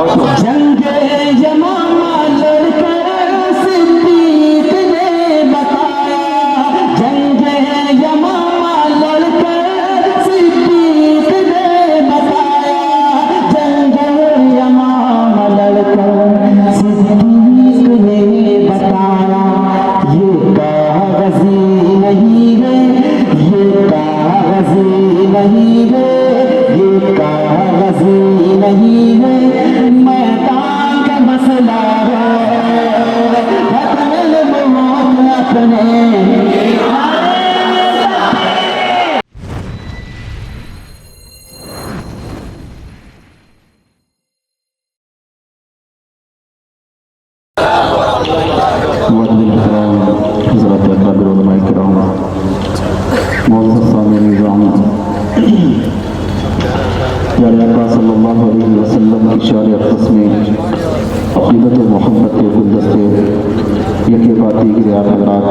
जंगे यमामा लड़कर सिद्दीक ने बताया, जंगे यमामा लड़कर सिद्दीक ने बताया, जंगे यमामा लड़कर सिद्दीक ने बताया। ये कागज़ी नहीं है, ये कागज़ी नहीं है, ये कागज़ी नहीं है, मैदान का मसला है। अपने सल्लल्लाहु अलैहि वसल्लम की शार अक़दस में अक़ीदत व मोहब्बत के गुलदस्ते यके बाती गिरियात हज़रात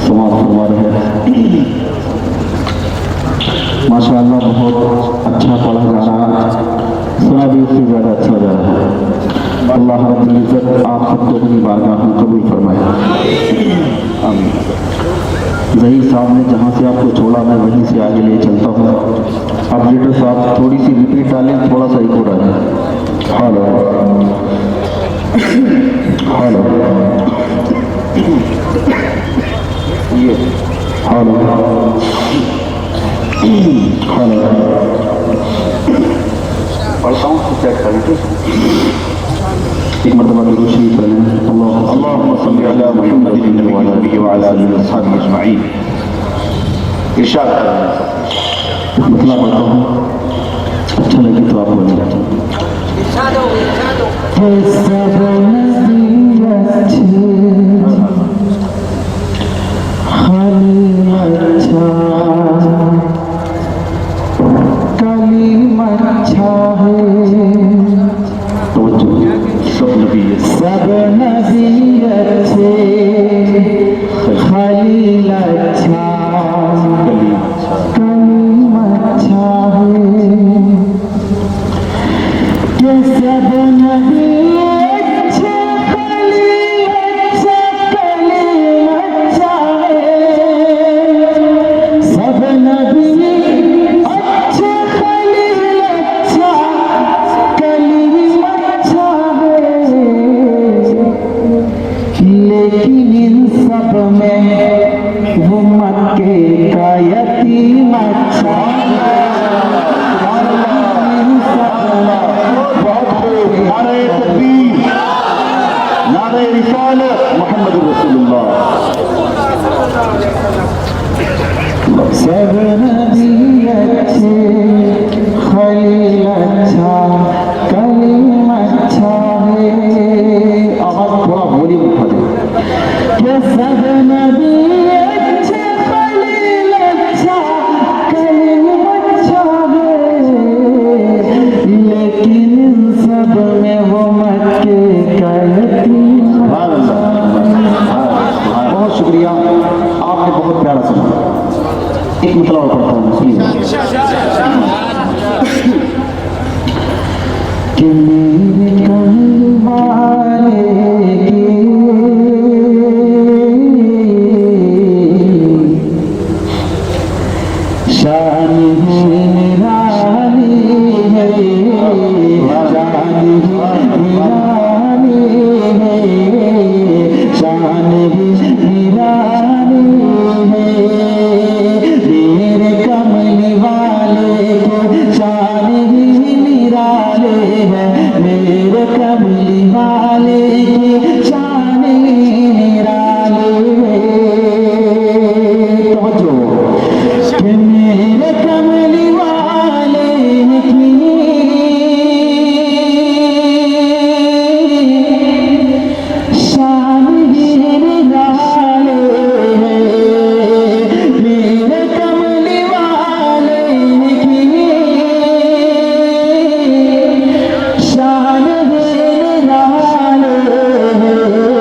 समाप्त फरमा रहे हैं। माशाअल्लाह बहुत अच्छा पढ़ा जा रहा है, सुना भी उससे ज़्यादा अच्छा जा रहा है। अल्लाह रब्बुल इज़्ज़त आप सबको अपनी बारगाह में कबूल फरमाए, आमीन। ज़हीर साहब ने जहाँ से आपको छोड़ा मैं वहीं से आगे ले चलता हूँ। ऑपरेटर साहब थोड़ी सी रिपीट डालें, थोड़ा सा इको डालें। हेलो हेलो ये हेलो हेलो पढ़ता हूँ तो चेक करें। एक मरतबा दुरूद शरीफ पढ़ें। अल्लाहुम्मा सल्लि अला मुहम्मदिन व अला आलिहि व अस्हाबिहि अजमईन। इरशाद करें, मतलब पढ़ता हूँ, अच्छा लगे तो आप बोलें। सब नबी अच्छे, खलील अच्छा, कलीम अच्छा है। ये सब नबी अच्छे, खलील अच्छा, कलीम अच्छा है। सब नबी अच्छे, खलील अच्छा, कलीम अच्छा है। लेकिन इन सब में वो मक्के का यतीम अच्छा है। नारे तकबीर, नारे रिसालत, मुहम्मद रसूलुल्लाह। सब नबी अच्छे, खलील अच्छा, कलीम अच्छा है। आवाज थोड़ा वॉल्यूम उठा दे। ये सब नबी अच्छे, खलील अच्छा, कलीम अच्छा है। लेकिन इन सब में वो मक्के का यतीम। बहुत शुक्रिया, आपने बहुत प्यारा सुना। एक मतलब और पढ़ता हूँ, सुनिए। कि मेरे कमल वाले की शान ही निराली है, शान ही निराली है, शान ही निराली है। मेरे कमली वाले को शान ही निराले है, मेरे कमली वाले की शान ही निराले है। समझो कि मेरे कमली वाले की शान ही निराले है, मेरे कमली वाले की शान ही निराले है।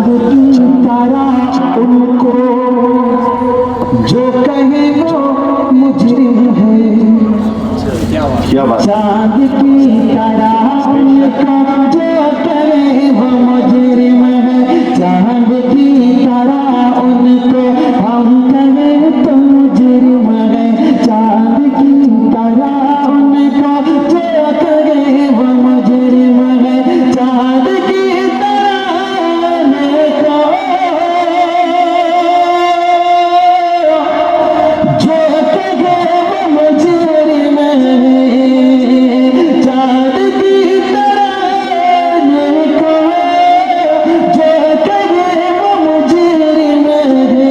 की तरह उनको जो कहे वो मुजरिम है, क्या बात। चांद की तरह उनको जो कहे वो मुजरिम है, चांद की तरह उनको हम कहे तो मुजरिम है, चांद की तरह उनको जो कहे वो मुजरिम है, चांद की तरह उनको जो कहे वो मुजरिम है, चांद की तरह उनको जो कहे वो मुजरिम है,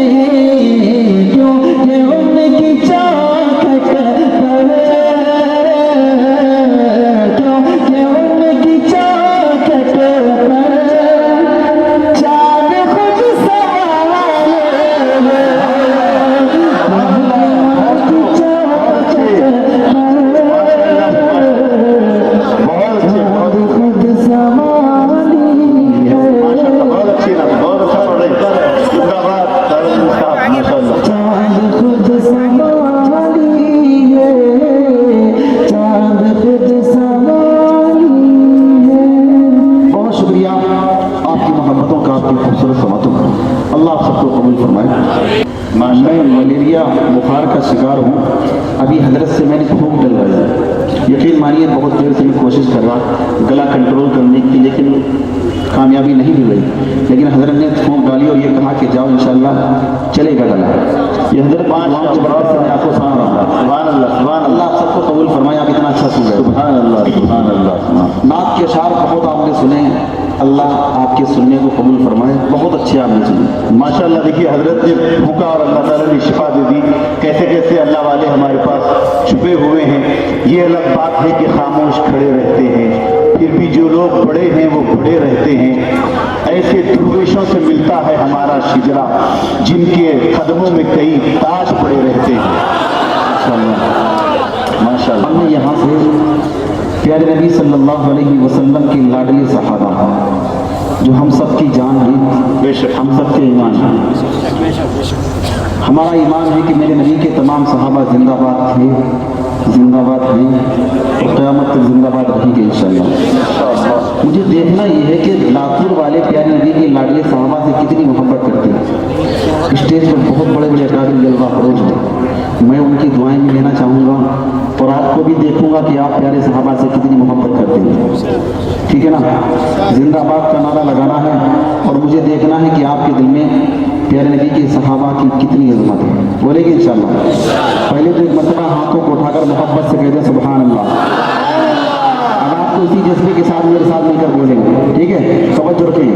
क्यों ये उनकी चौखट पर, क्यों ये उनकी चौखट पर चाँद खुद सवाल की चौखट बहुत अच्छे, चाँद खुद सवाली है, बहुत अच्छी ना, बहुत अच्छा पढ़ रहे हैं। जिंदाबाद दारुल मुफ्ताह, माशाअल्लाह। चाँद खुद सवाली है, चाँद खुद सवाली है। बहुत शुक्रिया आपकी मोहब्बतों का, आपकी खूबसूरत समातों का। अल्लाह आप सबको कबूल फरमाए। मैं मलेरिया बुखार का शिकार हूँ। अभी हजरत से मैंने फूंक डलवाई, यकीन मानिए बहुत देर से मैं कोशिश कर रहा गला कंट्रोल करने की, लेकिन कामयाबी नहीं मिल रही। लेकिन हजरत ने फूंक डाली और ये कहा कि जाओ इंशाअल्लाह चलेगा गला। ये हजरत आपको सुना रहा है। सुभान अल्लाह, सुभान अल्लाह आप सबको कबूल फरमाए। आप इतना अच्छा सुन रहे हो। सुभान अल्लाह, सुभान अल्लाह। नात के अशार बहुत आपने सुने, अल्लाह आपके सुनने को कबूल फरमाए। बहुत अच्छे आपने सुने। माशाअल्लाह। देखिए हजरत ने फूका और अल्लाह ताला ने शिफा दे दी। कैसे कैसे अल्लाह वाले हमारे पास छुपे हुए हैं। ये अलग बात है कि खामोश खड़े रहते हैं, फिर भी जो लोग बड़े हैं वो बड़े रहते हैं। ऐसे दुर्वेशों से मिलता है हमारा शिजरा, जिनके कदमों में कई ताज पड़े रहते हैं। माशाअल्लाह, माशाअल्लाह। हमने यहाँ से प्यारे नबी सल्लल्लाहु अलैहि वसल्लम की लाडली सहाबा जो हम सब की जान है, बेशक हम सब के ईमान है। हमारा ईमान है कि मेरे नबी के तमाम सहाबा जिंदाबाद थे, जिंदाबाद हैं और क़यामत तक जिंदाबाद रहेंगे इंशाअल्लाह। मुझे देखना ये है कि लातूर वाले प्यारे नबी के लाडले सहाबा से कितनी मोहब्बत करते हैं। स्टेज पर बहुत बड़े बड़े अकाबिर जलवा फरोज हैं, मैं उनकी दुआएं भी लेना चाहूँगा और आपको भी देखूंगा कि आप प्यारे सहाबा से कितनी मोहब्बत करते हैं। ठीक है ना? जिंदाबाद का नारा लगाना है और मुझे देखना है कि आपके दिल में प्यारे नबी के सहाबा की कितनी अजमत है। बोलेंगे इंशाअल्लाह। पहले तो एक मरतबा हाथों को उठाकर मोहब्बत से कह दें सुभान अल्लाह। अब आपको इसी जज्बे के साथ मेरे साथ मिलकर बोलेंगे। ठीक है? तवज्जो रखें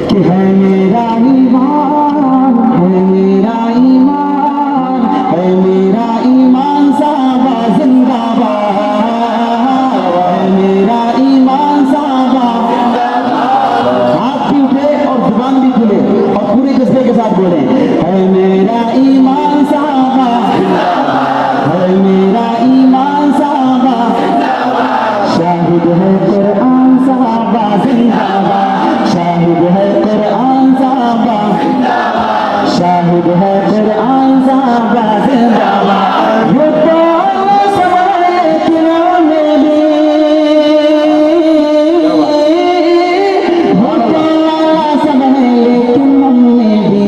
कि है मेरा ईमान, है मेरा ईमान, है मेरा ईमान साहबा जिंदाबाद, है मेरा ईमान साहबा जिंदाबाद। हाथ भी उठे और जुबान भी खुले और पूरे जज्बे के साथ बोले, है मेरा ईमान साहबा जिंदाबाद, है मेरा ईमान साहबा जिंदाबाद। शाहिद है कुरान साहबा जिंदाबाद, शाहिद है कुरान साहबा जिंदाबाद, शाहिद है कुरान साहबा जिंदाबाद। ये तो सवाल किया मेरी, वो तो समझ लेकिन हमने भी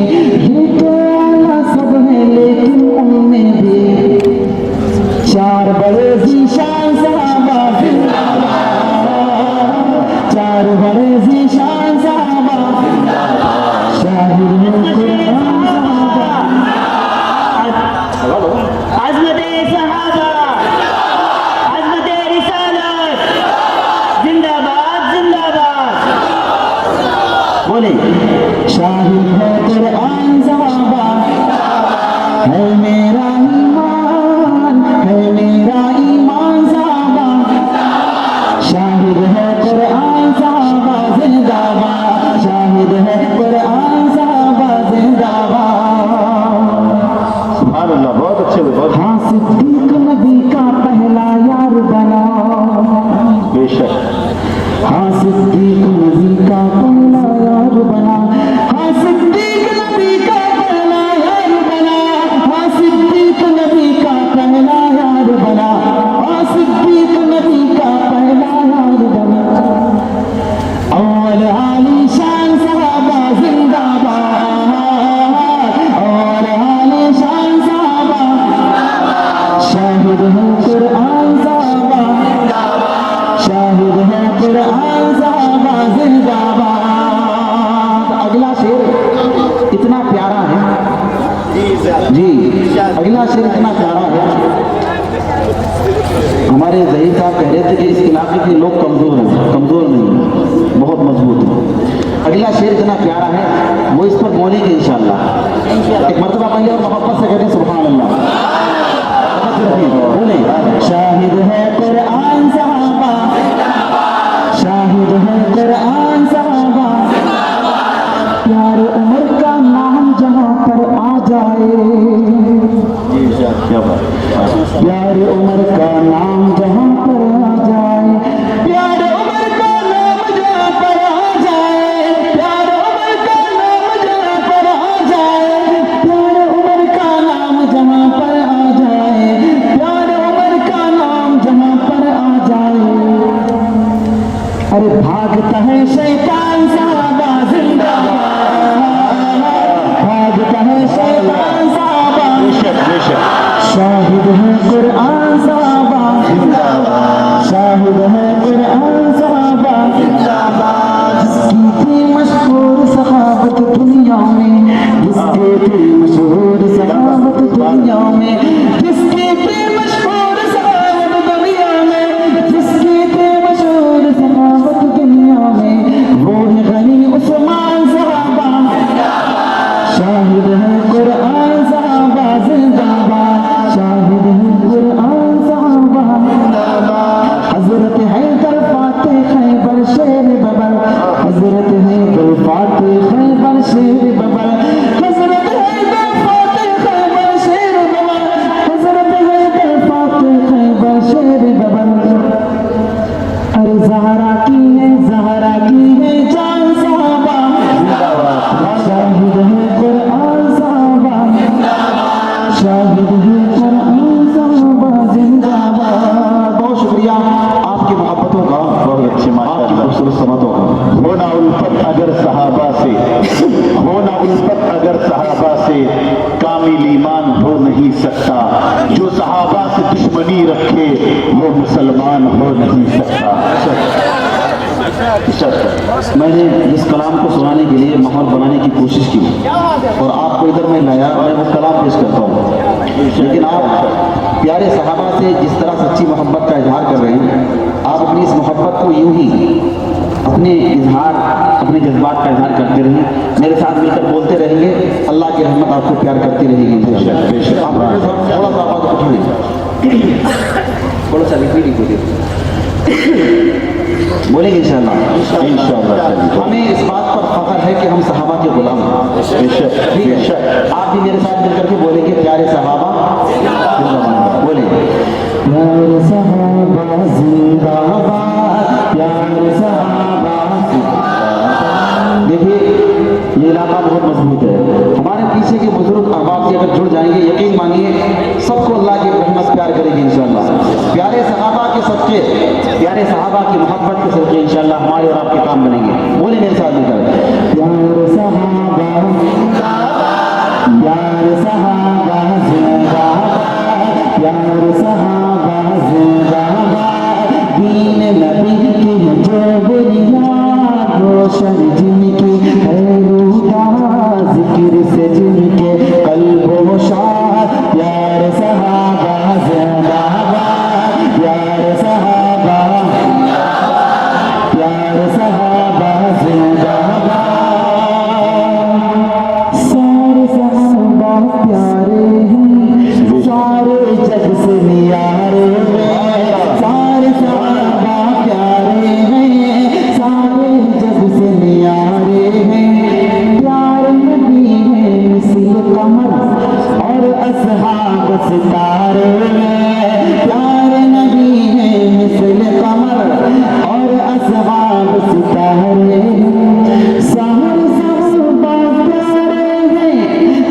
जी अगला शेर इतना प्यारा है। हमारे ज़हीर साहब कह रहे थे कि इस इलाके के लोग कमज़ोर हैं, कमज़ोर नहीं हैं, बहुत मजबूत हैं। अगला शेर इतना प्यारा है, वो इस पर बोलेंगे इंशाअल्लाह। एक मरतबा पहले और मोहब्बत से कहते सुभान अल्लाह। बोले शाहिद है कुरान सहाबा, शाहिद है कुरान सहाबा, प्यारे उमर का नाम जहाँ पर आ जाए, क्या बात, प्यारे उमर का नाम जहाँ पर आ जाए, प्यारे उमर का नाम जहाँ पर आ जाए, प्यारे उमर का नाम जहाँ पर आ जाए, प्यारे उमर का नाम जहाँ पर आ जाए, प्यारे उमर का नाम जहाँ पर आ जाए। अरे भागता है शैतान साहबा जिंदाबाद, भागता है शैतान साहबा, शाहिद है कुरान साहबा जिंदाबाद, शाहिद है कुरान साहबा जिंदाबाद। जिसकी थी मशहूर सहाबत दुनिया में, जिसके थी मशहूर सहाबत दुनिया में, जिसकी थी मशहूर सहाबत दुनिया में, जिसकी थी मशहूर सहाबत दुनिया में, वो है गनी उस्मान साहबा, शाहिद है कुरान साहबा जिंदाबाद, शाहिद है कुरान साहबा जिंदाबाद। हजरत हैदर फातेह खैबर शेर बबर, हजरत हैदर फातेह खैबर शेर बबर, हजरत हैदर फातेह खैबर शेर बबर, हजरत हैदर फातेह खैबर शेर बबर। अरे ज़हरा की है, ज़हरा की है जान साहबा जिंदाबाद, शाहिद है कुरान साहबा जिंदाबाद, शाहिद है कुरान साहबा जिंदाबाद। बहुत शुक्रिया आपकी मोहब्बतों का, बहुत अच्छे माशाअल्लाह, खूबसूरत समातों का। हो ना उल्फत अगर सहाबा से, हो ना उल्फत अगर सहाबा से, कामिल ईमान हो नहीं सकता। जो सहाबा से दुश्मनी रखे वो मुसलमान हो नहीं सकता। मैंने इस कलाम को सुनाने के लिए माहौल बनाने की कोशिश की और आपको इधर में लाया, मैं वो कलाम पेश करता हूँ। लेकिन आप प्यारे सहाबा से जिस तरह सच्ची मोहब्बत का इजहार कर रहे हैं, आप अपनी इस मोहब्बत को यूं ही अपने इजहार, अपने जज्बात का इजहार करते रहें, मेरे साथ मिलकर बोलते रहेंगे, अल्लाह की रहमत आपको प्यार करती रहेगी। आप थोड़ा सा आवाज़ उठाइए, थोड़ा सा रिपीट बोलिए, बोलेंगे इंशाअल्लाह। इंशाअल्लाह हमें इस बात पर फख्र है कि हम सहाबा के गुलाम हैं। बेशक आप भी मेरे साथ मिलकर के बोलेंगे प्यारे सहाबा जिंदाबाद, बोलेंगे प्यारे सहाबा जिंदाबाद, प्यारे सहाबा जिंदाबाद। देखिए ये इलाका बहुत मजबूत है, हमारे पीछे के बुजुर्ग अहबाब से अगर जुड़ जाएंगे, यकीन मानिए सबको अल्लाह की रहमत प्यार करेगी इंशाअल्लाह। प्यारे सहाबा के सदके, प्यारे सहाबा की मोहब्बत के सदके इंशाअल्लाह हमारे और आपके काम बनेंगे। बोले मेरे साथ मिलकर प्यारे सहाबा जिंदाबाद, प्यारे सहाबा जिंदाबाद, प्यारे सहाबा जिंदाबाद। दीन नबी की जो बुनियाद, रोशन जिनकी है रूठा, जिक्र से जिनके कल्बो शाद, प्यारे सहाबा जिंदाबाद, प्यारे सहाबा, प्यारे सहाबा जिंदाबाद। सारे सहाबा प्यारे हैं, सारे जग से न्यारे हैं, सारे सहाबा प्यारे हैं, सारे जग से न्यारे हैं। प्यारे नबी है मिसल कमर और असहाब सितारे हैं, प्यारे नबी है मिसल कमर और असहाब सितारे हैं। सारे सहाबा प्यारे हैं,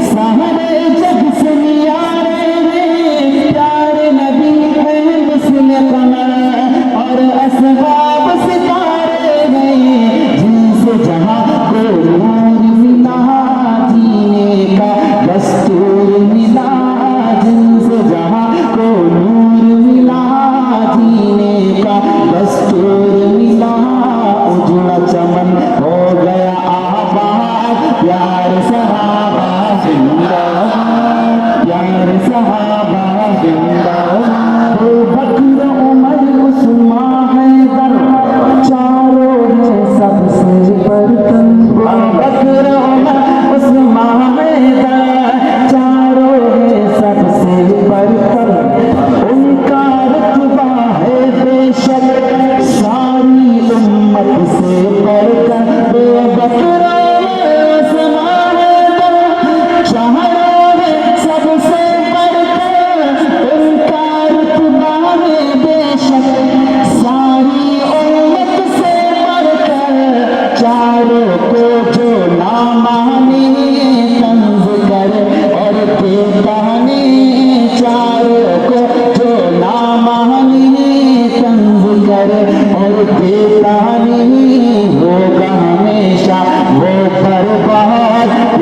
सारे जग से न्यारे हैं, प्यारे नबी है मिसल कमर और असहाब सितारे हैं। जिनसे जहाँ को नूर मिला, जीने का दस्तूर मिला, जिनसे जहाँ को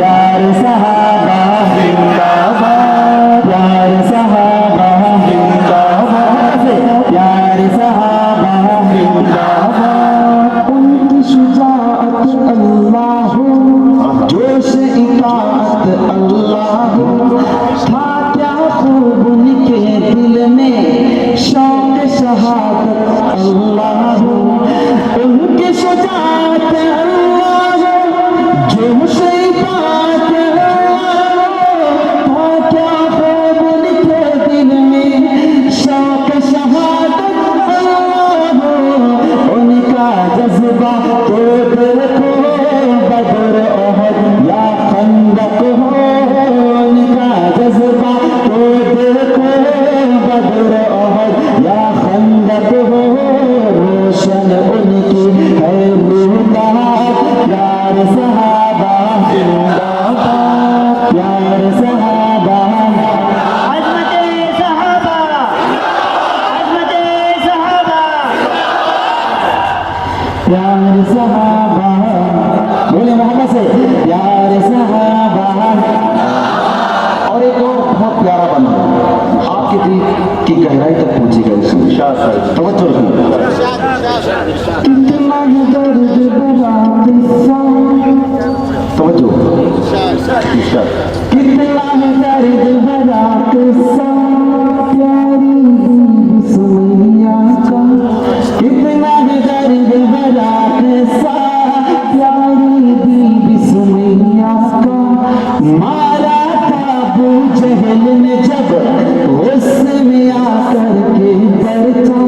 प्यारे सहाबा जिंदाबाद, प्यारे सहाबा जिंदाबाद, प्यारे सहाबा जिंदाबाद। उनकी शुजाअत अल्लाह, जोश इताअत अल्लाह, था क्या खूब उनके दिल में शौक शहादत अल्लाह। उनकी शुजाअत अल्लाह, जोश इताअत अल्लाह, था क्या खूब उनके दिल में शौक शहादत अल्लाह। उनका जज्बा तो देखो बदर ओहद या खंदक हो, उनका जज्बा तो देखो बदर ओहद या खंदक हो। रोशन उनकी है मुहताज, प्यार सहाबा जिंदाबाद, प्यार सहाबा। अज़मते सहाबा, अज़मते सहाबा। प्यार सहाबा, बोले मोहम्मद से प्यार सहाबा। और एक और बहुत प्यारा बंदा आपके दिल की गहराई तक पहुंचेगा इसमें। तवज्जो रखिए। कितना है दर्द भरा किस्सा, तवज्जो। कितना है दर्द भरा किस्सा प्यारी बीबी सुमैया का, कितना है दर्द भरा किस्सा प्यारी बीबी सुमैया का। मारा था अबू जहल ने जब गुस्से में आकर के परचा,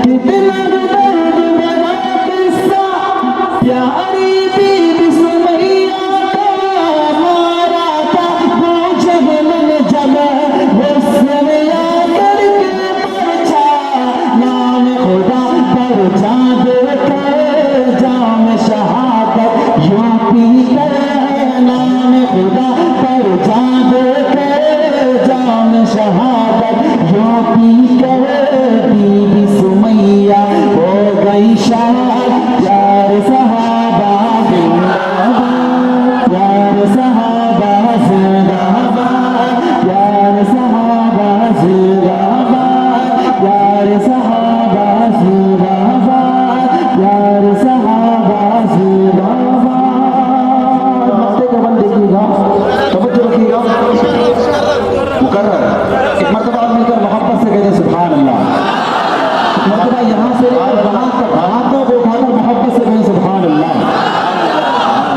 कितना दर्द भरा किस्सा प्यारी बीबी सुमैया का। मारा था अबू जहल ने जब गुस्से में आकर के परचा, नाम खुदा पर जा देकर जाम शहादत यूं पी कर, नाम खुदा पर जा देकर जाम शहादत यूं पी कर। बीबी सुमैया हो गई शाद, प्यार सहाबा जिंदाबाद, प्यार सहाबा जिंदाबाद, प्यार सहाबा जिंदाबाद, प्यार सहाबा जिंदाबाद, प्यार सहाबा जिंदाबाद। नाते का बंद देखिएगा, तवज्जो रखिएगा। मुकर्रर एक मर्तबा आप मिलकर मोहब्बत से कहते सुभान अल्लाह। एक मर्तबा यहाँ से लेकर वहाँ तक हाथों को उठाकर मोहब्बत से कहें सुभान अल्लाह।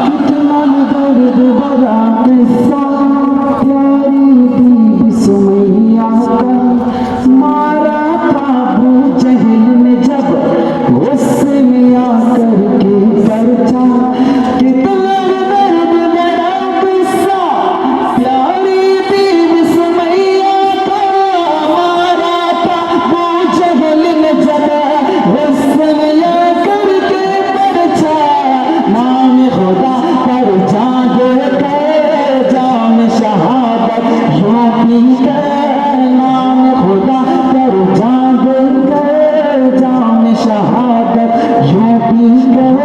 कितना दर्द भरा किस्सा प्यारी बीबी सुमैया का। मारा था अबू जहल ने जब गुस्से में आकर के परचा, कितना दर्द भरा किस्सा प्यारी बीबी सुमैया का। मारा था अबू जहल ने जब गुस्से में आकर के परचा, नाम खुदा पर जा देकर जाम शहादत यूं पी कर, नाम खुदा पर जा देकर जाम शहादत यूं पी कर।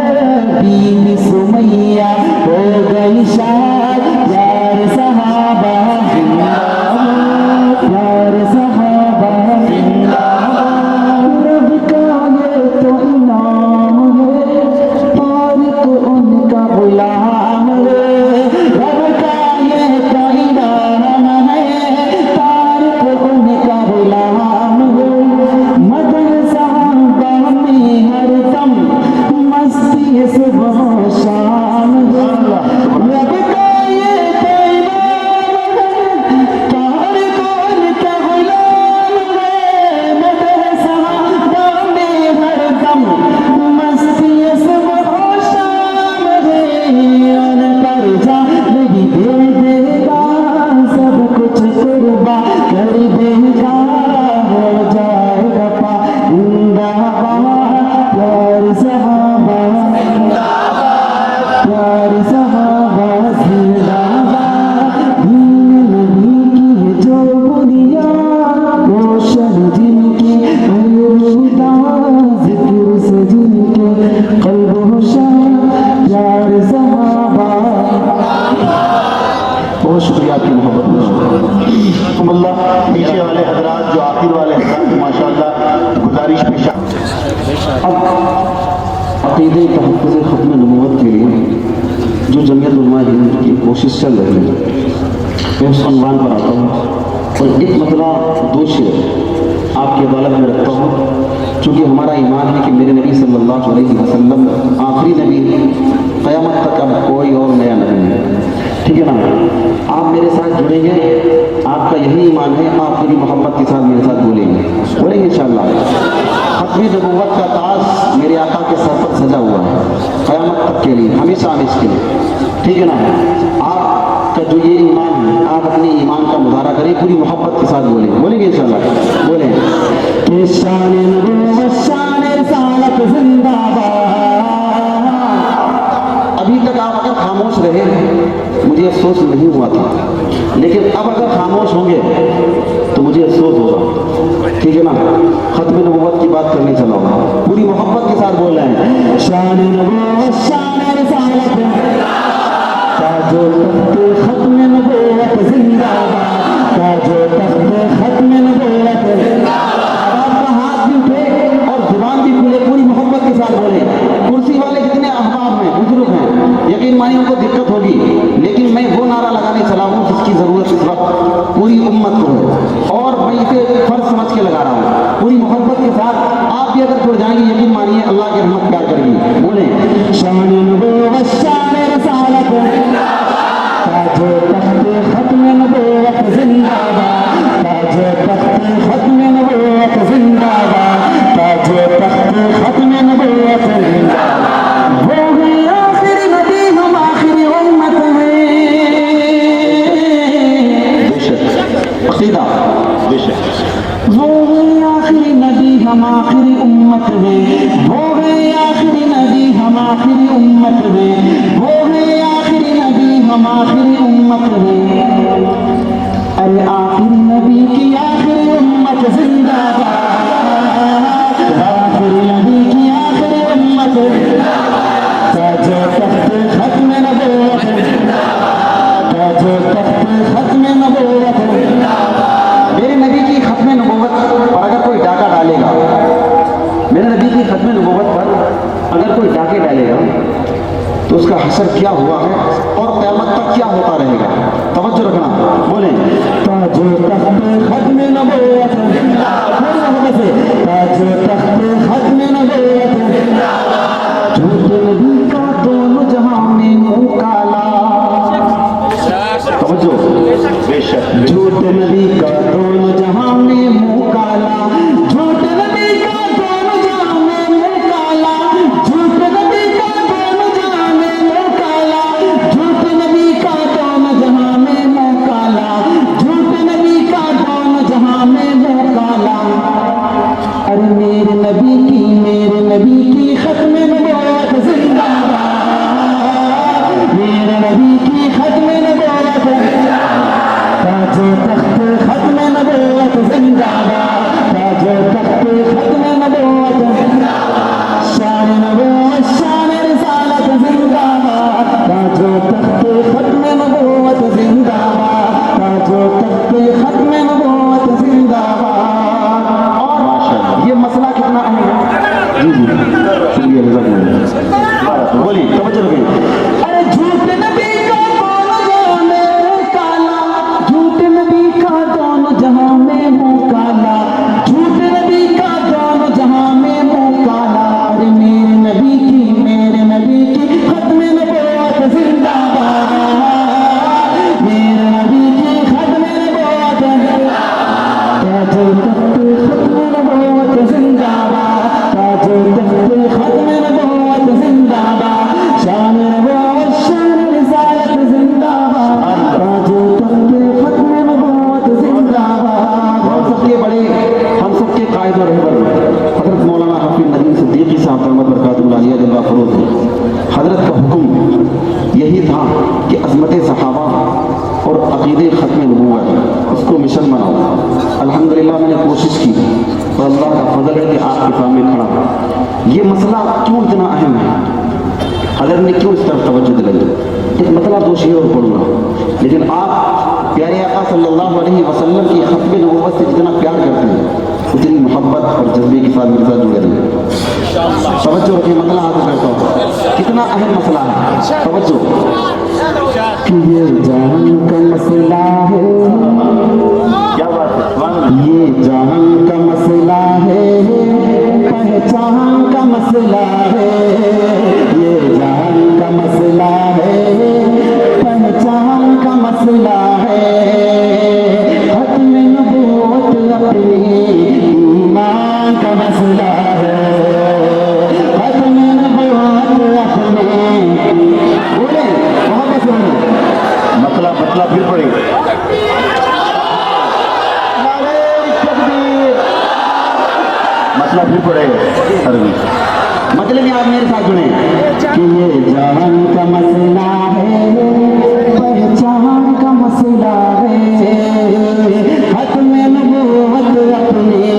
बीबी सुमैया हो गई शाद, प्यार सहाबा जिंदाबाद, प्यार सहाबा जिंदाबाद। रब का ये तो इनाम है, तारिक उनका गुलाम है। रब का ये तो इनाम है, तारिक उनका गुलाम है। मदन साहबा में हरदम मस्ती है सुबह शाम है। रब का ये बहुत शुक्रिया आपकी मोहब्बत। अल्लाह पीछे वाले हजरात जो आखिर वाले हजरात माशाल्लाह गुजारिश पेश अब अक़ीदे तहफ़्फ़ुज़ ख़त्म नबूवत के लिए जो जमीयत उलमा हिंद की कोशिश चल रही है, मैं उस अनवान पर आता हूँ और एक मतला दो शेर आपकी अदालत में रखता हूँ, चूँकि हमारा ईमान है कि मेरे नबी सल्लल्लाहु अलैहि वसल्लम आखिरी नबी, क़यामत तक अब कोई और नया नबी है, ठीक है ना। आप मेरे साथ जुड़ेंगे, आपका यही ईमान है, आप मेरी मोहब्बत के साथ मेरे साथ बोलेंगे इंशाअल्लाह। ख़त्म नबूवत का ताज मेरे आका के सर पर सजा हुआ है क़यामत तक के लिए, हमेशा हमेशा के लिए, ठीक है ना। आपका जो ये ईमान है, आप अपने ईमान का मुजाहरा करें, पूरी मोहब्बत के साथ बोलेंगे इंशाअल्लाह। बोलें कि शान नबूवत शान रिसालत जिंदाबाद। अभी तक आप अगर खामोश रहे, मुझे अफसोस नहीं हुआ था, लेकिन अब अगर खामोश होंगे तो मुझे अफसोस होगा, ठीक है ना। ख़त्म नबूवत की बात करने चला हूँ, पूरी मोहब्बत के साथ बोल रहे हैं। शान नबूवत शान रिसालत ताजो तख्ते ख़त्म नबूवत जिंदाबाद, ताजो तख्ते ख़त्म नबूवत जिंदाबाद। आपका हाथ भी उठे और जुबान भी खुले, पूरी मोहब्बत के साथ बोले। कुर्सी वाले जितने अहबाब हैं, बुजुर्ग हैं, यकीन मानिए उनको दिक्कत होगी, लेकिन मैं वो नारा लगाने चला हूँ जिसकी ज़रूरत इस वक्त पूरी उम्मत को है, और मैं इसे फर्ज समझ के लगा रहा हूँ पूरी मोहब्बत के साथ। आप भी अगर जुड़ जाएंगे, यकीन मानिए अल्लाह की रहमत प्यार करेगी। बोले शान नबूवत शान रिसालत ताजो तख्ते ख़त्म नबूवत जिंदाबाद, ताजो तख्ते ख़त्म नबूवत जिंदाबाद, ताजो तख्ते ख़त्म नबूवत जिंदाबाद। वो है आखिरी नबी, हम आखिरी उम्मत हैं। अक़ीदा वो है आखिरी नबी, हम आखिरी उम्मत हैं। वो है आखिरी नबी, हम आखिरी उम्मत हैं। वो है आखिरी नबी, हम आखिरी उम्मत हैं। अरे आखिरी नबी की आखिरी उम्मत जिंदाबाद, आखिरी नबी की आखिरी उम्मत जिंदाबाद। ताजो तख्ते ख़त्म नबूवत जिंदाबाद, ताजो तख्ते ख़त्म नबूवत जिंदाबाद। मेरे नबी की ख़त्म नबूवत पर अगर कोई डाका डालेगा, मेरे नबी की ख़त्म नबूवत पर अगर कोई डाके डालेगा तो उसका हशर क्या हुआ है और क़यामत तक क्या होता रहेगा। तवज्जो रखना, बोलें ताजो तख्ते ख़त्म नबूवत जिंदाबाद, ताजो तख्ते ख़त्म नबूवत जिंदाबाद। झूठे नबी का दोनों जहां में मुंह काला, तवज्जो, बेशक झूठे नबी का दोनों जहां में मुंह काला, झूठे नबी का दोनों जहां में मुंह काला, झूठे नबी का दोनों जहां में मुंह काला, झूठे नबी का दोनों जहां में मुंह काला, झूठे नबी का दोनों जहां में मुंह काला। अरे मेरे नबी की ख़त्म नबूवत जिंदाबाद, मेरे नबी की ख़त्म नबूवत जिंदाबाद। ताजो तख्ते ख़त्म नबूवत जिंदाबाद, ताजो तख्ते ख़त्म नबूवत जिंदाबाद। शान नबूवत शान रिसालत जिंदाबाद, ताजो तख्ते ख़त्म नबूवत जिंदाबाद, ताजो तख्ते ख़त्म नबूवत जिंदाबाद। और ये मसला कितना अहम है। जी जी शुक्रिया, जज़ाकल्लाह। बोलिए, तवज्जो रखिए। अरे झूठे नबी का दोनों जहां में मुंह काला, झूठे नबी का दोनों जहां में मुंह काला, झूठे नबी का दोनों जहां में मुंह काला। अरे मेरे नबी की ख़त्म नबूवत जिंदाबाद, मेरे नबी की ख़त्म नबूवत जिंदाबाद। ताजो तख्ते ख़त्म नबूवत जिंदाबाद, ताजो तख्ते ख़त्म नबूवत जिंदाबाद। शान नबूवत शान रिसालत जिंदाबाद, ताजो तख्ते ख़त्म नबूवत जिंदाबाद। हम सबके बड़े, हम सबके कायद और रहबर हज़रत मौलाना हाफिज़ नदीम सिद्दीकी साहब रहमत बरकातुहु आलिया जल्ला फ़रोज़, हज़रत का हुक्म यही था कि अज़मत सहाबा और अक़ीदे ख़त्म नबूवत उसको मिशन बनाओ। अल्हम्दुलिल्लाह मैंने कोशिश की और अल्लाह का फजल है कि आपके सामने खड़ा। ये मसला क्यों इतना अहम है, हज़रत ने क्यों इस तरफ तवज्जो दिलाई। एक मतलब दो शेर और पढ़ूंगा, लेकिन आप मोहब्बत से जितना प्यार करते हैं उतनी मोहब्बत और जज्बे के साथ मेरे साथ जुड़े रहे। तवज्जो रखिए, मसला हाथ करता हूँ, कितना अहम मसला है। तवज्जो कि ये जान का मसला है, क्या बात है, सुभान अल्लाह। ये जान का मसला है, पहचान का मसला है। ये जान का मसला है, पहचान का मसला है। खत्म नबूवत अपनी ईमान का मसला है। खत्म नबूवत अपने, बोले मोहब्बत से बोले। मसला फिर पड़े। मसला फिर पड़े। अरबी मतलब ये आप मेरे साथ जुड़े कि ये जान का मसला है, पहचान का मसला है। खत्म नबूवत अपनी,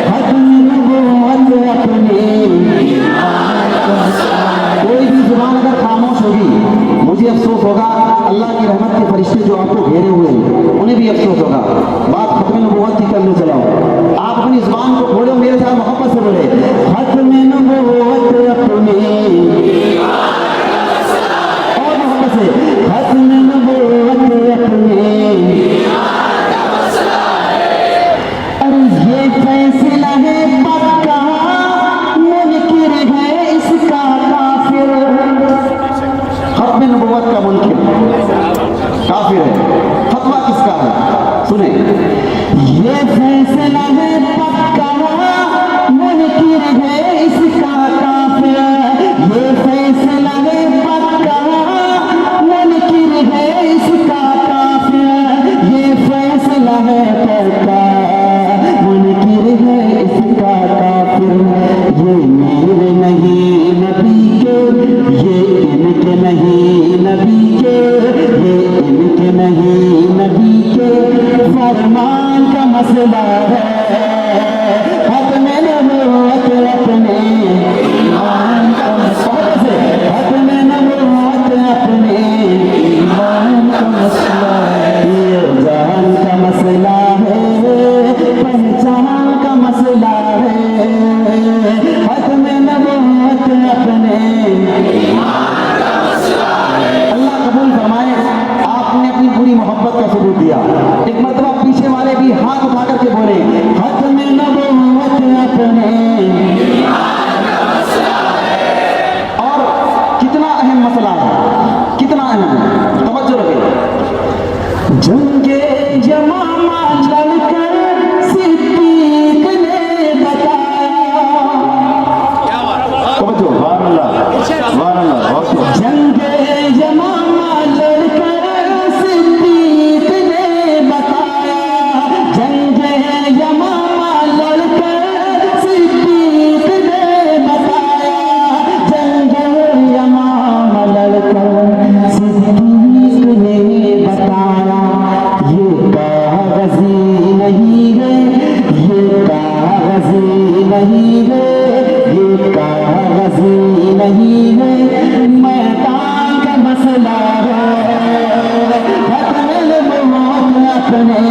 खत्म नबूवत अपनी। कोई भी जुबान अगर खामोश होगी मुझे अफसोस होगा, अल्लाह की रहमत के फरिश्ते जो आपको घेरे हुए हैं उन्हें भी अफसोस होगा। बात खत्म नबूवत की करने चला हूं, आप अपनी जुबान को खोलो, मेरे साथ मोहब्बत से बोले। खत्म नबूवत अपनी, और मोहब्बत से, खत्म नबूवत अपनी। अरे ये फैसला है पक्का, मुनकिर है इसका काफिर। खत्म नबूवत का मुनकिर काफिर है। फतवा किसका है सुने। ये फैसला है पक्का, मुनकिर है इसका काफिर। ये फैसला है पक्का, मुनकिर है इसका काफिर। ये फैसला है पक्का, मुनकिर है इसका काफिर। ये मेरे नहीं नबी के, ये इनके नहीं नबी के, ये इनके नहीं नबी के फरमान का मसला है। खत्म नबूवत अपने ईमान का मसला है। खत्म नबूवत अपने ईमान का मसला है। ये जान का मसला है, पहचान का मसला है। खत्म नबूवत अपने अल्लाह कबूल फरमाए। आपने अपनी पूरी मोहब्बत का सबूत दिया। एक मर्तबा पीछे वाले भी हाथ उठा करके बोले, खत्म नबूवत अपने। और कितना अहम मसला है, कितना अहम है, तवज्जो रखें। जंगे यमामा लड़कर सिद्दीक ने बताया, तवज्जो, सुभान अल्लाह, सुभान अल्लाह, बहुत खूब। जंगे यमामा लड़कर सिद्दीक ने बताया। जंगे यमामा लड़कर सिद्दीक ने बताया। जंगे यमामा लड़कर सिद्दीक ने बताया। ये कागज़ी नहीं है, ये कागज़ी नहीं है, ये कागज़ी नहीं है, मैदान का मसला है। खत्म नबूवत अपने,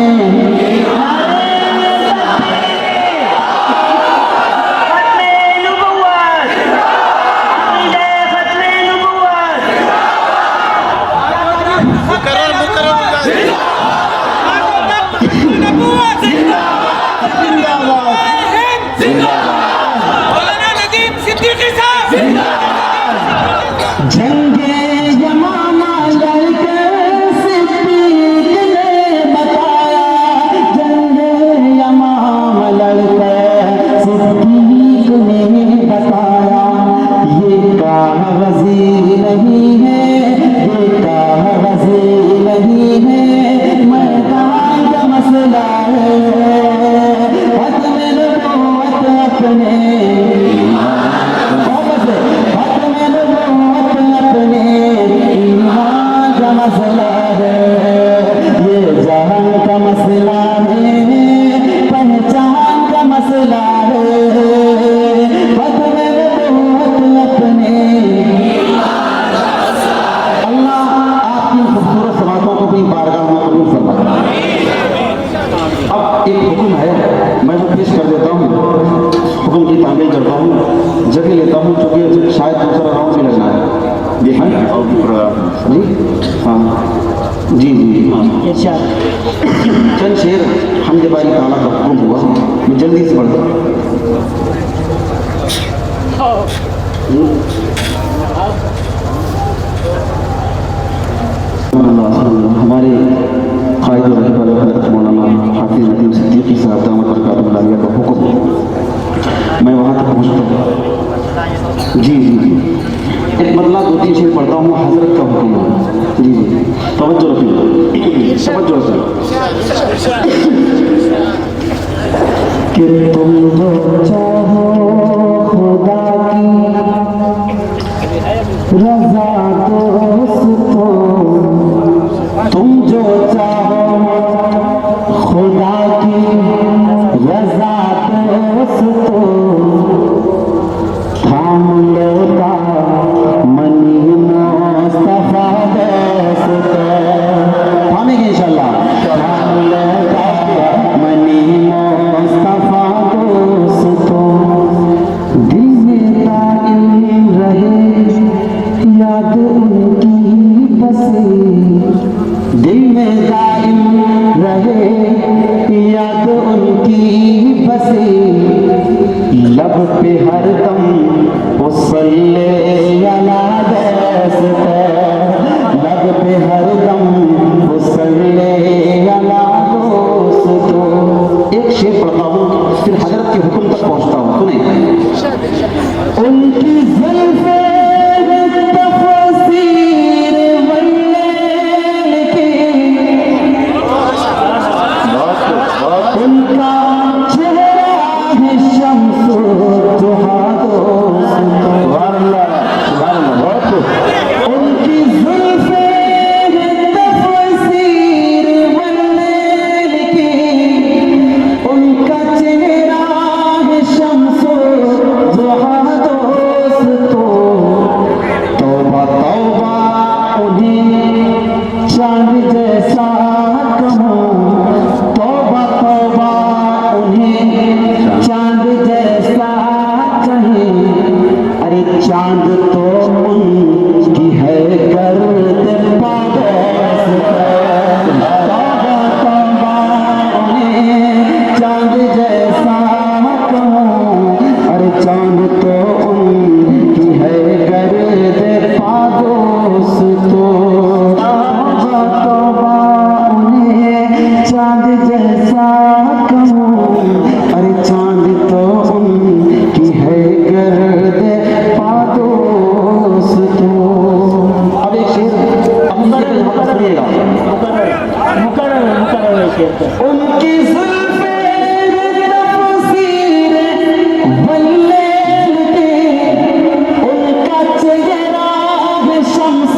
जंगे यमामा लड़कर सिद्दीक ने बताया। जंगे यमामा लड़कर सिद्दीक ने बताया। ये कागज़ी नहीं है, ये कागज़ी नहीं है, मैदान का मसला है। खत्म नबूवत अपने, मसला है। ये जान का मसला है, पहचान का मसला है। खत्म नबूवत अपने, अल्लाह जी हाँ जी जी हाँ इरशाद। चंद शेर हमदे बारी ताला का हुक्म हुआ, मैं जल्दी से पढ़ता हूँ। हमारे कायद रहबर हज़रत मौलाना हाफिज़ नदीम सिद्दीकी साहब दामत बरकातुहु आलिया का हुक्म, मैं वहाँ तक पहुँचता हूँ। जी जी जी एक मतलब 2-3 शेर पढ़ता हूँ, हज़रत का हुक्म है। जी जी तवज्जो रखिए, तवज्जो रखिए कि तुम जो चाहो खुदा की रज़ा दोस्तों, तुम जो चाहो खुदा की रज़ा दोस्तों, थाम लो मनी मुस्तफा दोस्तों, थामेंगे इंशाल्लाह, थाम लो मनी मुस्तफा दोस्तों, दिल में कायम रहे याद उनकी बसे, दिल में कायम रहे याद उनकी बसे, लब पे हरदम वो सल्ले अला दोस्तों, लब पे हरदम वो सल्ले अला दोस्तों। एक शेर पढ़ता हूँ फिर हजरत के हुक्म तक पहुँचता हूँ, सुने। उनकी ज़ुल्फ़े तफ़सीर वल्लैल की, उनका चेहरा है शम्सो दुहा दोस्तों, उनकी ज़ुल्फ़े तफ़सीर वल्लैल की, उनका चेहरा है शम्सो दुहा दोस्तों, तौबा तौबा उन्हें चांद जैसा कहूँ, तौबा तौबा उन्हें चांद जैसा कहें, अरे चांद तो उनकी है गर्द पागस, तौबा तौबा उन्हें चांद जैसा कहूँ, अरे चांद तो उनकी है गर्द पागस, तो तौबा तौबा उन्हें चांद जैसा कहूँ, अरे चांद तो उनकी है गर्द पादोस तो। अब एक शेर अपनी सुनिएगा। मुकर्रर शेर पे उनकी ज़ुल्फ़े तफ़सीर वल्लैल की, उनका चेहरा है शम्स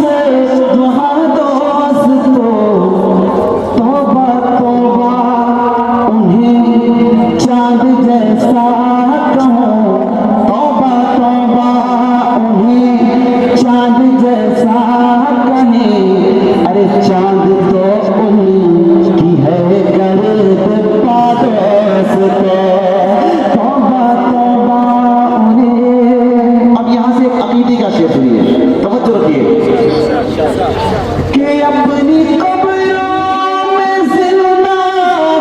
दुहा दोस्तों, तौबा तौबा उन्हें चांद जैसा कहूँ, तौबा तौबा उन्हें चांद जैसा कहें, अरे चांद तो उनकी है गर्द पादोस तो, तौबा तौबा उन्हें। अब यहाँ से एक अकीदे का शेर सुनिए, तवज्जो रखिए कि अपनी कब्रों में जिंदा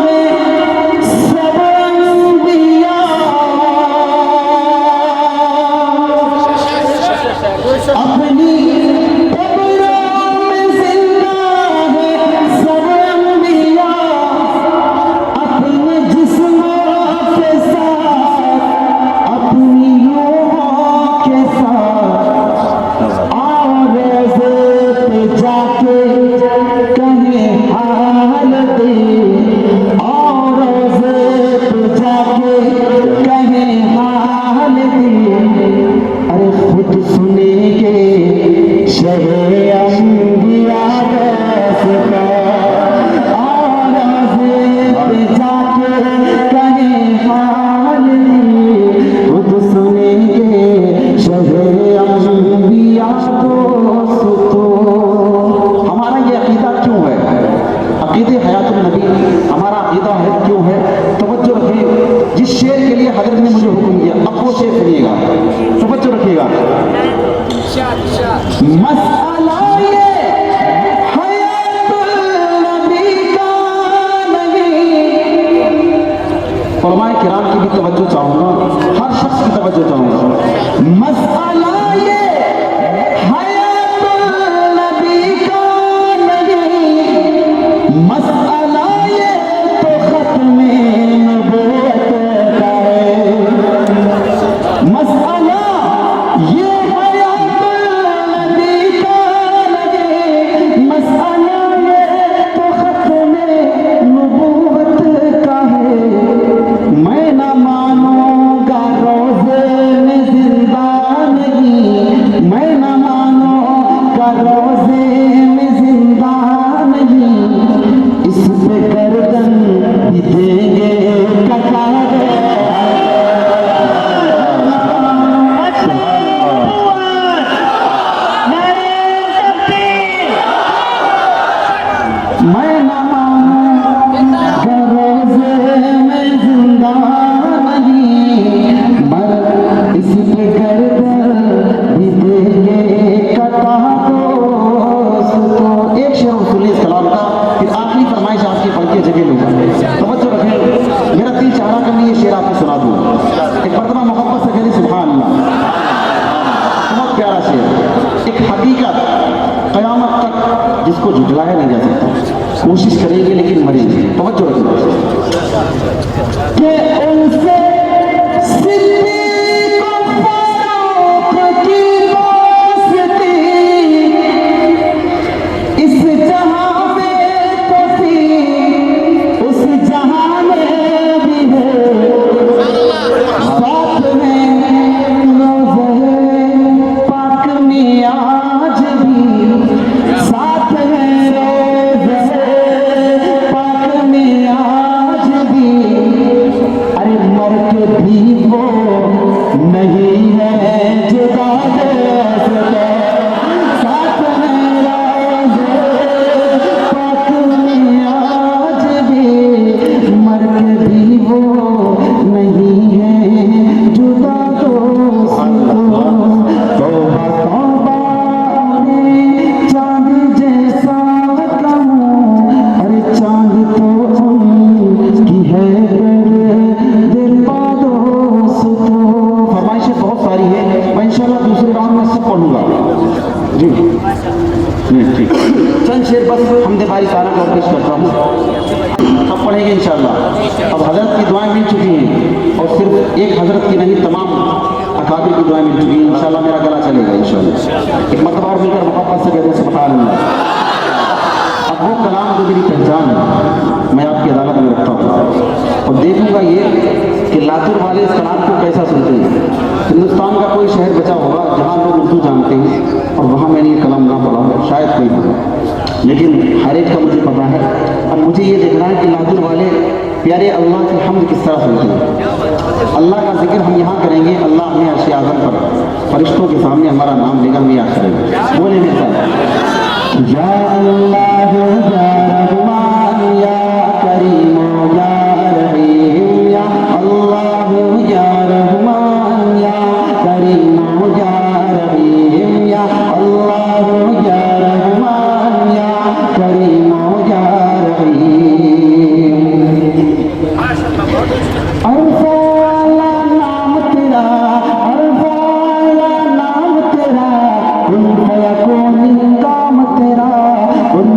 है सब अंबिया, अपनी कब्रों में जिंदा है में जिंदा नहीं, इस पे गर्दन भी देंगे कटा दे। मैं न मानूं रोज़े में जिंदा नहीं, मर इस पे गर्दन भी देंगे कटा दोस्तों। एक शेर रसूल सलाम का, फिर आखिरी फरमाइश आपकी पढ़ के जगह लूँगा। तवज्जो रखें, मेरा दिल चाह रहा कि मैं ये शेर आपको सुना दूँ। एक मरतबा मोहब्बत से कहें सुभान अल्लाह। बहुत प्यारा शेर, एक हकीकत क़यामत तक जिसको झुठलाया नहीं जा सकता। कोशिश करेंगे लेकिन मरेंगे। तवज्जो रखें कि उनसे सिद्दीक़ फारूक की दोस्ती इस जहां में तो थी, उस जहां में भी है। साथ में रोज़े पाक में आज भी, साथ में रोज़े पाक में आज भी। अरे मर के भी वो नहीं है जुदा दोस्त, साथ में रोज़े पाक में आज भी। मर के भी वो नहीं है जुदा दोस्त। तौबा तौबा रे चांद जैसा कहूँ, अरे चांद तो उनकी है दिल पा दोस्तों। फरमाइशें बहुत सारी है, मैं इंशाल्लाह दूसरे राउंड में सब पढ़ूंगा। जी ठीक, चंद शेर बस हमदे बारी तारा का पेश करता हूँ, सब पढ़ेंगे इंशाल्लाह। अब हजरत की दुआएं मिल चुकी हैं, और सिर्फ एक हजरत की नहीं, तमाम अकाबिर की दुआएं मिल चुकी हैं। इंशाल्लाह मेरा गला चलेगा इंशाल्लाह। एक मरतबा और मिलकर मोहब्बत से कहते हैं सुभान अल्लाह। अब वो कलाम जो मेरी पहचान है, मैं आपकी अदालत में रखता हूँ और देखूंगा ये कि लातूर वाले इस कलाम को कैसा सुनते हैं। हिंदुस्तान का कोई शहर बचा होगा जहाँ लोग उर्दू जानते हैं, और वहाँ मैंने ये कलाम ना पढ़ा हो, शायद कोई होगा, लेकिन हर एक का मुझे पता है। अब मुझे ये देखना है कि लातूर वाले प्यारे अल्लाह की हम्द किस तरह सुनते हैं। अल्लाह का जिक्र हम यहाँ करेंगे, अल्लाह हमें अर्श आज़म पर फरिश्तों के सामने हमारा नाम लेकर हमें याद करेंगे। बोले मेरे साथ, या अल्लाह या रहमान या करीम या रहीम, या अल्लाह या रहमान या करीम या रहीम, या अल्लाह या रहमान या करीम या रहीम। अरफाला नाम तेरा, अरफाला नाम तेरा, कुन फयकून काम तेरा, कुन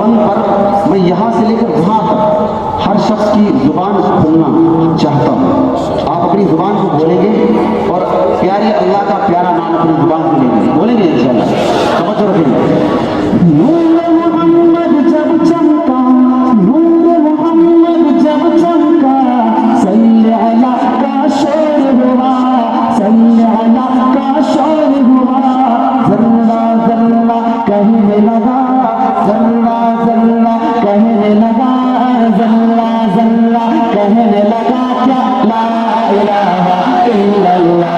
ज़बान पर मैं यहाँ से लेकर वहाँ तक हर शख्स की ज़ुबान खोलना चाहता हूँ। आप अपनी ज़ुबान को खोलेंगे और प्यारे अल्लाह का प्यारा नाम अपनी ज़ुबान को लेंगे, बोलेंगे इंशाअल्लाह। समझ रखेंगे। नूर मोहम्मद जब चमका, नूर मोहम्मद जब चमका, सल्ले अला का शोर हुआ, सल्ले अला का शोर हुआ। जर्रा जर्रा कहने लगा, जर्रा जर्रा कहने लगा, जर्रा जर्रा कहने लगा क्या ला इलाहा इल्लल्लाह।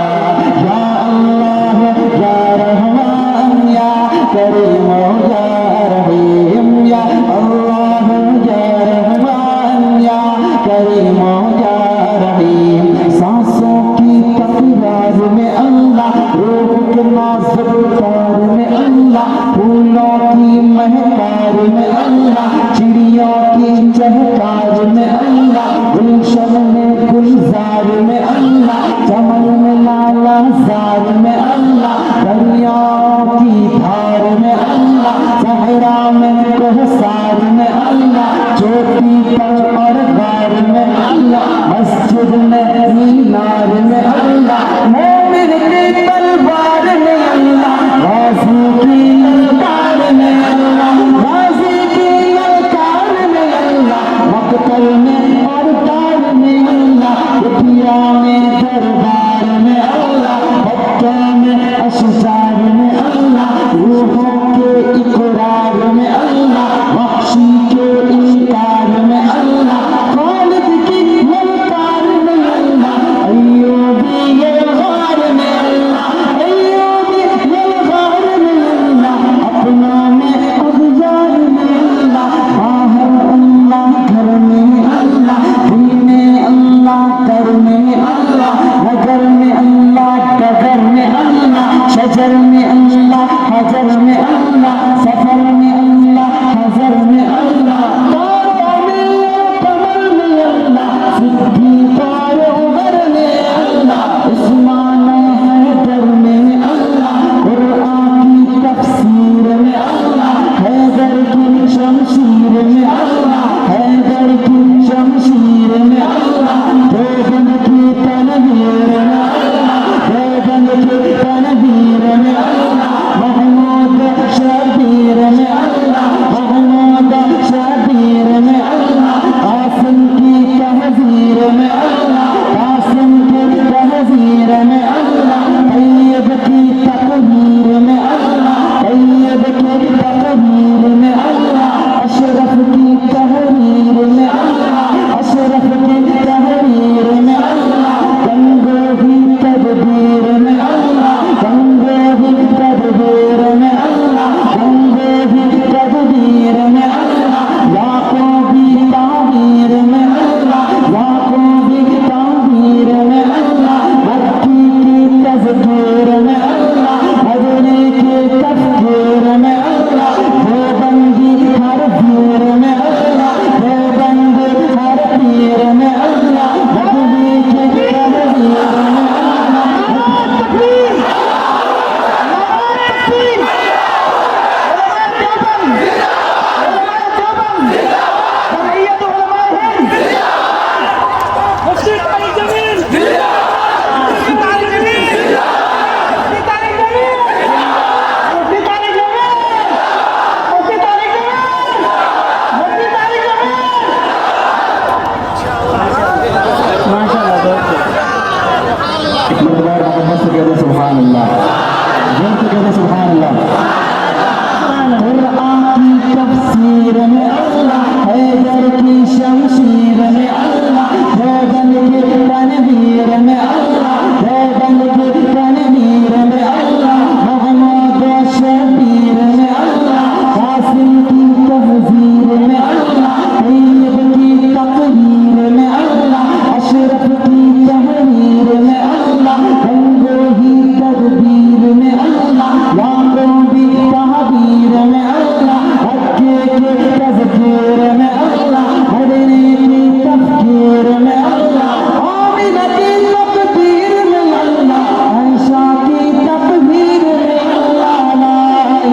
या अल्लाह या रहमान या करीम या रहीम, या अल्लाह या रहमान या करीम या रहीम। सांसों की तकरार में अल्लाह, रूह के नाज़ुक तार में अल्लाह, फूलों की महकार में अल्लाह, चिड़ियों की चहकार में अल्लाह, गुलशन में गुलजार में अल्लाह, चमन में लाला जार में अल्लाह, दरियाओं की धार में अल्लाह, सहरा में कोहसार में अल्लाह, चोटी पर और गार में अल्लाह, मस्जिद में मीनार में अल्लाह, मोमिन की तलवार में अल्लाह, गाज़ी की ललकार में अल्लाह, गाज़ी की ललकार में अल्लाह, मक़तल में और तार में अल्लाह, कुटिया में दरबार में अल्लाह, बच्चों में अशजार में अल्लाह, रूहों के इकरार में अल्लाह, बख्शी के इनकार में अल्लाह, खालिद की ललकार में अल्लाह, अय्यूबी ये गार में अल्लाह, अय्यूबी ये गार में अल्लाह, अपना में अग़यार में अल्लाह, बाहर अल्लाह घर में अल्लाह, दीने अल्लाह कर में अल्लाह, नगर में अल्लाह डगर में अल्लाह, शजर में अल्लाह हजर में अल्लाह, सफर में अल्लाह हजर में अल्लाह, तारा में कमर में अल्लाह, सिद्दीक़ उमर में अल्लाह, उस्मान हैदर में अल्लाह, कुरान की तफसीर में अल्लाह, हैदर की शमशीर में अल्लाह, हैदर की शमशीर में अल्लाह, देवबंद की तनवीर में अल्लाह, देवबंद की तनवीर में अल्लाह, महमूद शबीर में अल्लाह, महमूद शबीर में अल्लाह, कासिम की तहज़ीर में अल्लाह, कासिम की तहज़ीर में अल्लाह, तैयब की तकदीर में अल्लाह, तैयब की तकदीर में अल्लाह, अशरफ की तहरीर में अल्लाह, अशरफ की तहरीर में अल्लाह, गंगो की तदबीर में अल्लाह, गंगो की तदबीर में अल्लाह, गंगो की तदबीर में अल्लाह, याकूबी ताबीर में अल्लाह, याकूबी ताबीर में अल्लाह, मक्की की तज़कीर में अल्लाह, मदनी की तफ़कीर में अल्लाह, देवबंदी हर पीर में अल्लाह, देवबंदी हर पीर में अल्लाह, मदनी की तहज़ीर में सुभान अल्लाह, जोर से कहते सुभान अल्लाह। कुरान की तफसीर में अल्लाह, हैदर की शमशीर में अल्लाह, देवबंद की तनवीर में अल्लाह, देवबंद की तनवीर में अल्लाह, महमूद शबीर में अल्लाह, कासिम की तहज़ीर में अल्लाह, तैयब की तकदीर में अल्लाह, अशरफ की तहरीर में अल्लाह, गंगो ही तदबीर में अल्लाह, याकूबी तहबीर में अल्लाह, मक्के के तज़कीर में अल्लाह, मदनी की तफ़कीर में अल्लाह, आमिना की तकदीर में अल्लाह, आयशा की तकदीर में अल्लाह, ला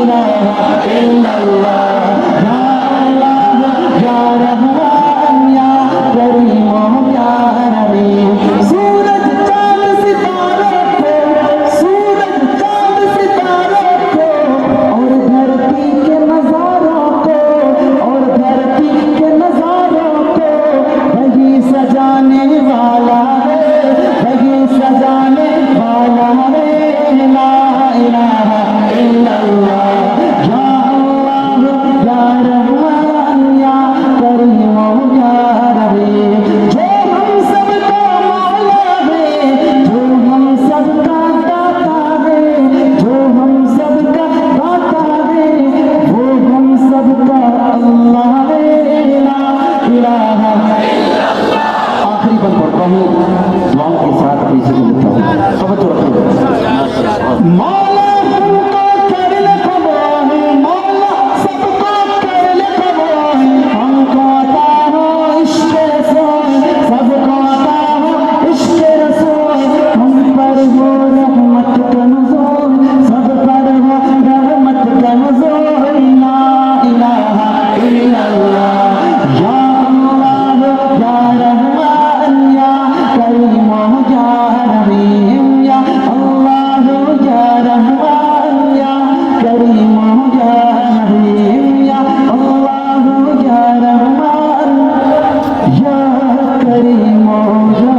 इलाहा इल्लल्लाह, या तकरीबन पढ़ता हूँ, दुआओं के साथ पीछे को लेता हूँ। तवज्जो रखिएगा। मौला सबको कर ले कबूल, मौला सबको कर ले कबूल, हमको अता हो इश्क़ रसूल, सबको अता हो इश्क़ रसूल, हम पर हो रहमत का नुज़ूल, सब पर हो रहमत का नुज़ूल। ला इलाहा इल्लल्लाह, या अल्लाह या रहमान या करीम या रहीम, या अल्लाह या रहमान या करीम या रहीम, या अल्लाह या रहमान या करीम या